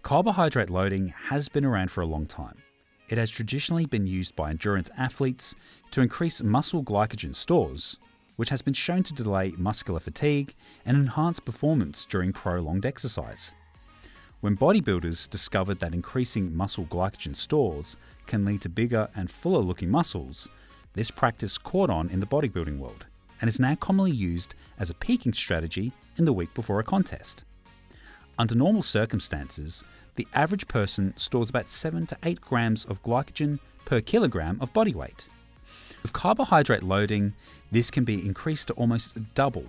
Carbohydrate loading has been around for a long time. It has traditionally been used by endurance athletes to increase muscle glycogen stores, which has been shown to delay muscular fatigue and enhance performance during prolonged exercise. When bodybuilders discovered that increasing muscle glycogen stores can lead to bigger and fuller looking muscles, this practice caught on in the bodybuilding world and is now commonly used as a peaking strategy in the week before a contest. Under normal circumstances, the average person stores about 7 to 8 grams of glycogen per kilogram of body weight. With carbohydrate loading, this can be increased to almost double.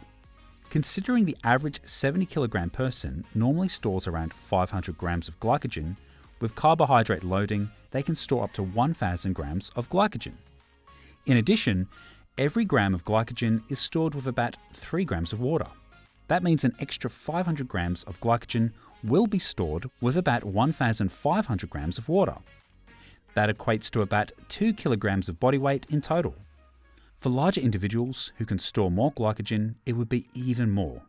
Considering the average 70 kilogram person normally stores around 500 grams of glycogen, with carbohydrate loading, they can store up to 1,000 grams of glycogen. In addition, every gram of glycogen is stored with about 3 grams of water. That means an extra 500 grams of glycogen will be stored with about 1,500 grams of water. That equates to about 2 kilograms of body weight in total. For larger individuals who can store more glycogen, it would be even more.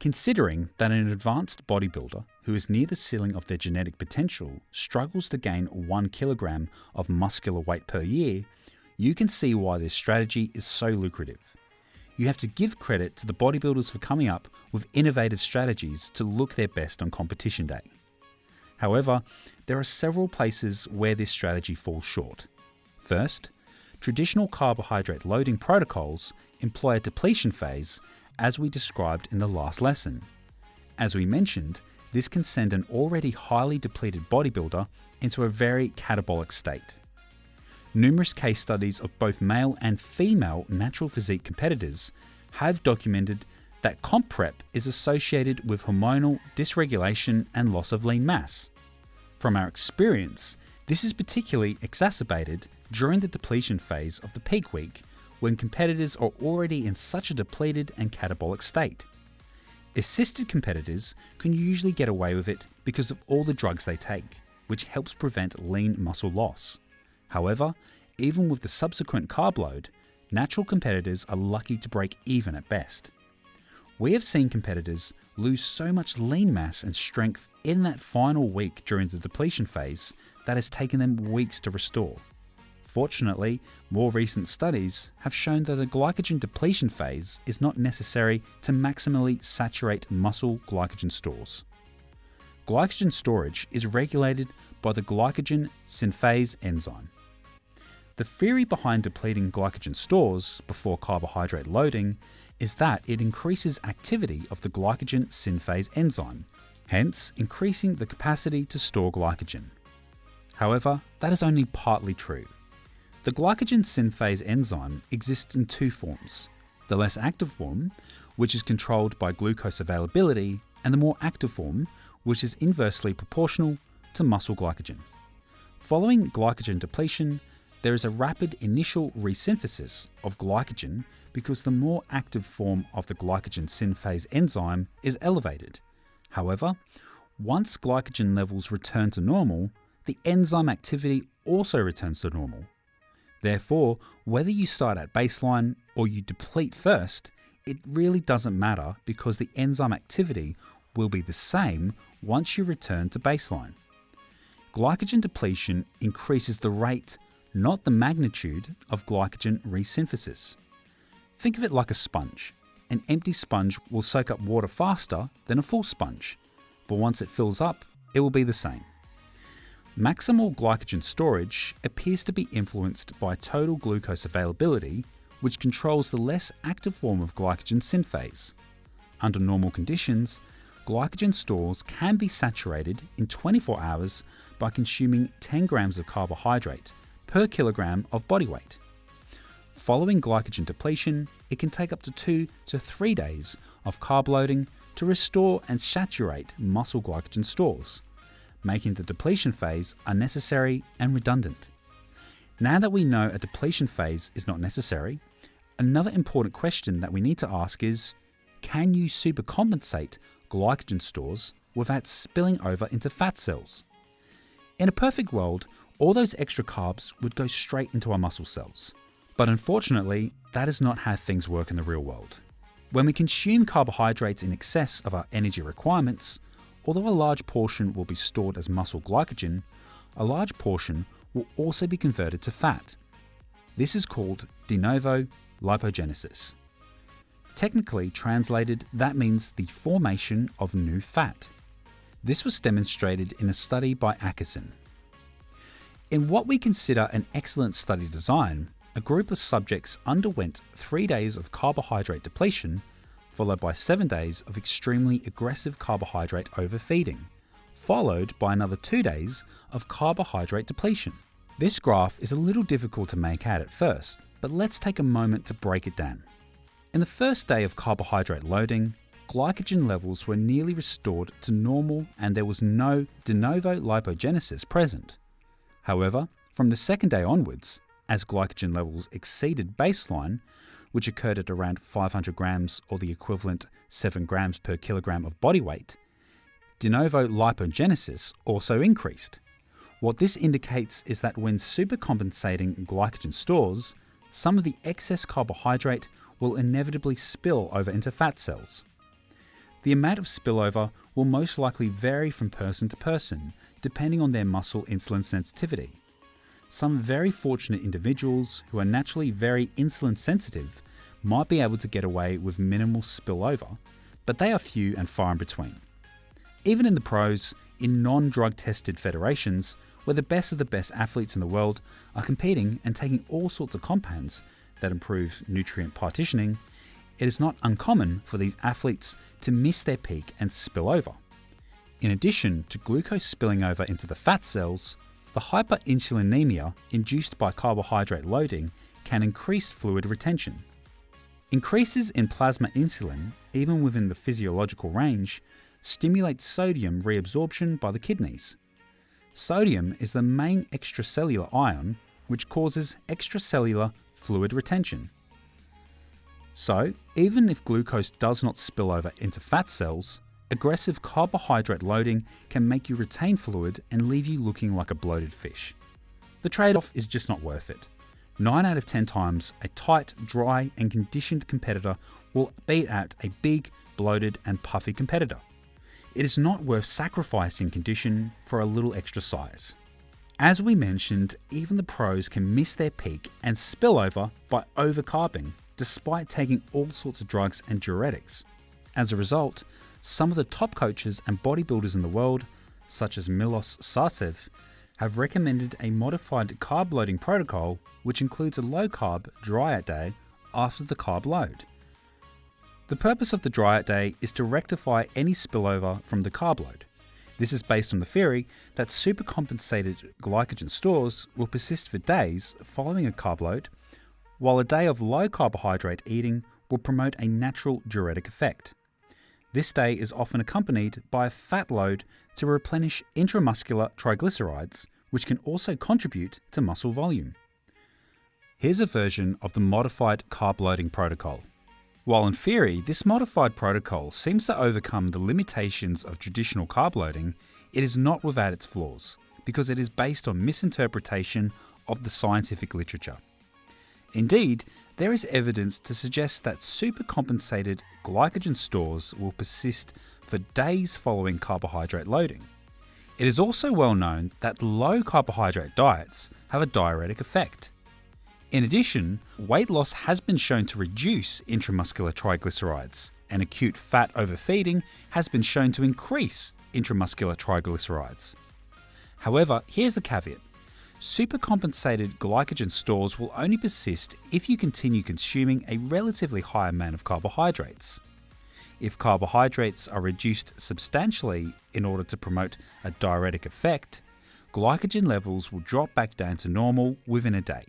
Considering that an advanced bodybuilder who is near the ceiling of their genetic potential struggles to gain 1 kilogram of muscular weight per year, you can see why this strategy is so lucrative. You have to give credit to the bodybuilders for coming up with innovative strategies to look their best on competition day. However, there are several places where this strategy falls short. First, traditional carbohydrate loading protocols employ a depletion phase, as we described in the last lesson. As we mentioned, this can send an already highly depleted bodybuilder into a very catabolic state. Numerous case studies of both male and female natural physique competitors have documented that comp prep is associated with hormonal dysregulation and loss of lean mass. From our experience, this is particularly exacerbated during the depletion phase of the peak week, when competitors are already in such a depleted and catabolic state. Assisted competitors can usually get away with it because of all the drugs they take, which helps prevent lean muscle loss. However, even with the subsequent carb load, natural competitors are lucky to break even at best. We have seen competitors lose so much lean mass and strength in that final week during the depletion phase that has taken them weeks to restore. Fortunately, more recent studies have shown that a glycogen depletion phase is not necessary to maximally saturate muscle glycogen stores. Glycogen storage is regulated by the glycogen synthase enzyme. The theory behind depleting glycogen stores before carbohydrate loading is that it increases activity of the glycogen synthase enzyme, hence increasing the capacity to store glycogen. However, that is only partly true. The glycogen synthase enzyme exists in two forms: the less active form, which is controlled by glucose availability, and the more active form, which is inversely proportional to muscle glycogen. Following glycogen depletion, there is a rapid initial resynthesis of glycogen because the more active form of the glycogen synthase enzyme is elevated. However, once glycogen levels return to normal, the enzyme activity also returns to normal. Therefore, whether you start at baseline or you deplete first, it really doesn't matter because the enzyme activity will be the same once you return to baseline. Glycogen depletion increases the rate, not the magnitude, of glycogen resynthesis. Think of it like a sponge. An empty sponge will soak up water faster than a full sponge, but once it fills up, it will be the same. Maximal glycogen storage appears to be influenced by total glucose availability, which controls the less active form of glycogen synthase. Under normal conditions, glycogen stores can be saturated in 24 hours by consuming 10 grams of carbohydrate per kilogram of body weight. Following glycogen depletion, it can take up to 2 to 3 days of carb loading to restore and saturate muscle glycogen stores, making the depletion phase unnecessary and redundant. Now that we know a depletion phase is not necessary, another important question that we need to ask is, can you supercompensate glycogen stores without spilling over into fat cells? In a perfect world, all those extra carbs would go straight into our muscle cells. But unfortunately, that is not how things work in the real world. When we consume carbohydrates in excess of our energy requirements, although a large portion will be stored as muscle glycogen, a large portion will also be converted to fat. This is called de novo lipogenesis. Technically translated, that means the formation of new fat. This was demonstrated in a study by Atkinson. In what we consider an excellent study design, a group of subjects underwent 3 days of carbohydrate depletion, followed by 7 days of extremely aggressive carbohydrate overfeeding, followed by another 2 days of carbohydrate depletion. This graph is a little difficult to make out at first, but let's take a moment to break it down. In the first day of carbohydrate loading, glycogen levels were nearly restored to normal and there was no de novo lipogenesis present. However, from the second day onwards, as glycogen levels exceeded baseline, which occurred at around 500 grams or the equivalent 7 grams per kilogram of body weight, de novo lipogenesis also increased. What this indicates is that when supercompensating glycogen stores, some of the excess carbohydrate will inevitably spill over into fat cells. The amount of spillover will most likely vary from person to person, depending on their muscle insulin sensitivity. Some very fortunate individuals who are naturally very insulin sensitive might be able to get away with minimal spillover, but they are few and far in between. Even in the pros, in non-drug tested federations, where the best of the best athletes in the world are competing and taking all sorts of compounds that improve nutrient partitioning, it is not uncommon for these athletes to miss their peak and spill over. In addition to glucose spilling over into the fat cells, the hyperinsulinemia induced by carbohydrate loading can increase fluid retention. Increases in plasma insulin, even within the physiological range, stimulate sodium reabsorption by the kidneys. Sodium is the main extracellular ion which causes extracellular fluid retention. So, even if glucose does not spill over into fat cells, aggressive carbohydrate loading can make you retain fluid and leave you looking like a bloated fish. The trade-off is just not worth it. 9 out of 10 times, a tight, dry and conditioned competitor will beat out a big, bloated and puffy competitor. It is not worth sacrificing condition for a little extra size. As we mentioned, even the pros can miss their peak and spill over by overcarbing, despite taking all sorts of drugs and diuretics. As a result, some of the top coaches and bodybuilders in the world, such as Milos Sarcev, have recommended a modified carb loading protocol which includes a low-carb dry-out day after the carb load. The purpose of the dry-out day is to rectify any spillover from the carb load. This is based on the theory that supercompensated glycogen stores will persist for days following a carb load, while a day of low carbohydrate eating will promote a natural diuretic effect. This day is often accompanied by a fat load to replenish intramuscular triglycerides, which can also contribute to muscle volume. Here's a version of the modified carb loading protocol. While in theory, this modified protocol seems to overcome the limitations of traditional carb loading, it is not without its flaws, because it is based on misinterpretation of the scientific literature. Indeed, there is evidence to suggest that supercompensated glycogen stores will persist for days following carbohydrate loading. It is also well known that low carbohydrate diets have a diuretic effect. In addition, weight loss has been shown to reduce intramuscular triglycerides, and acute fat overfeeding has been shown to increase intramuscular triglycerides. However, here's the caveat. Supercompensated glycogen stores will only persist if you continue consuming a relatively high amount of carbohydrates. If carbohydrates are reduced substantially in order to promote a diuretic effect, glycogen levels will drop back down to normal within a day.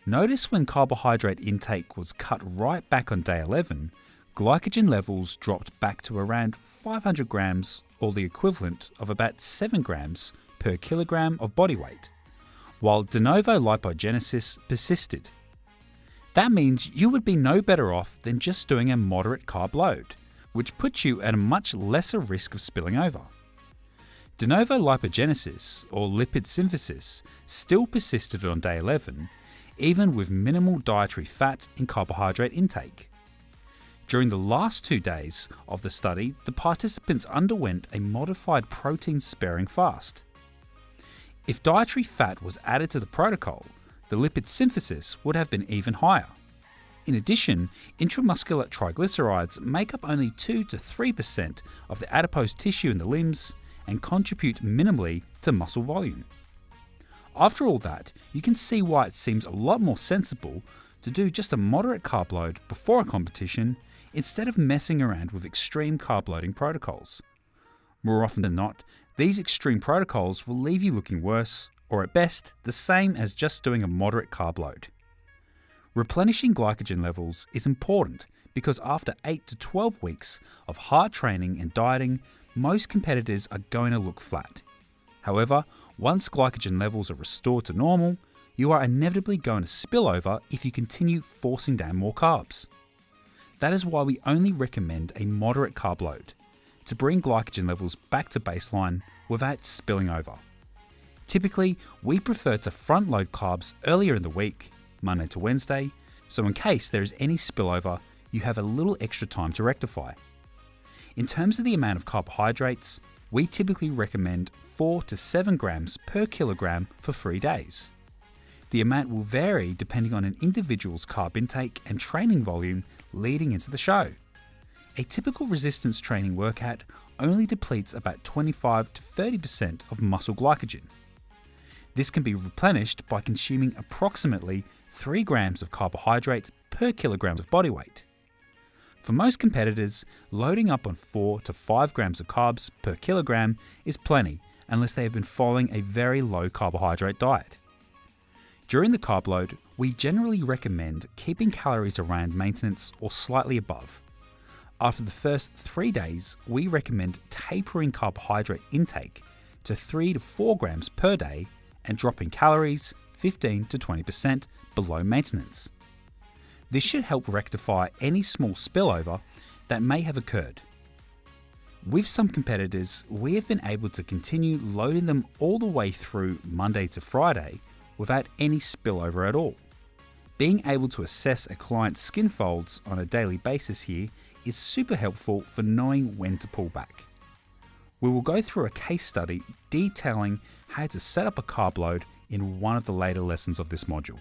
Notice when carbohydrate intake was cut right back on day 11, glycogen levels dropped back to around 500 grams or the equivalent of about 7 grams per kilogram of body weight, while de novo lipogenesis persisted. That means you would be no better off than just doing a moderate carb load, which puts you at a much lesser risk of spilling over. De novo lipogenesis, or lipid synthesis, still persisted on day 11, even with minimal dietary fat and carbohydrate intake. During the last 2 days of the study, the participants underwent a modified protein-sparing fast. If dietary fat was added to the protocol, the lipid synthesis would have been even higher. In addition, intramuscular triglycerides make up only 2 to 3% of the adipose tissue in the limbs and contribute minimally to muscle volume. After all that, you can see why it seems a lot more sensible to do just a moderate carb load before a competition instead of messing around with extreme carb loading protocols. More often than not, these extreme protocols will leave you looking worse, or at best, the same as just doing a moderate carb load. Replenishing glycogen levels is important because after 8 to 12 weeks of hard training and dieting, most competitors are going to look flat. However, once glycogen levels are restored to normal, you are inevitably going to spill over if you continue forcing down more carbs. That is why we only recommend a moderate carb load, to bring glycogen levels back to baseline without spilling over. Typically, we prefer to front load carbs earlier in the week, Monday to Wednesday, so in case there is any spillover, you have a little extra time to rectify. In terms of the amount of carbohydrates, we typically recommend 4 to 7 grams per kilogram for 3 days. The amount will vary depending on an individual's carb intake and training volume leading into the show. A typical resistance training workout only depletes about 25 to 30% of muscle glycogen. This can be replenished by consuming approximately 3 grams of carbohydrate per kilogram of body weight. For most competitors, loading up on 4 to 5 grams of carbs per kilogram is plenty unless they have been following a very low carbohydrate diet. During the carb load, we generally recommend keeping calories around maintenance or slightly above. After the first 3 days, we recommend tapering carbohydrate intake to 3 to 4 grams per day and dropping calories 15 to 20% below maintenance. This should help rectify any small spillover that may have occurred. With some competitors, we have been able to continue loading them all the way through Monday to Friday without any spillover at all. Being able to assess a client's skin folds on a daily basis here is super helpful for knowing when to pull back. We will go through a case study detailing how to set up a carb load in one of the later lessons of this module.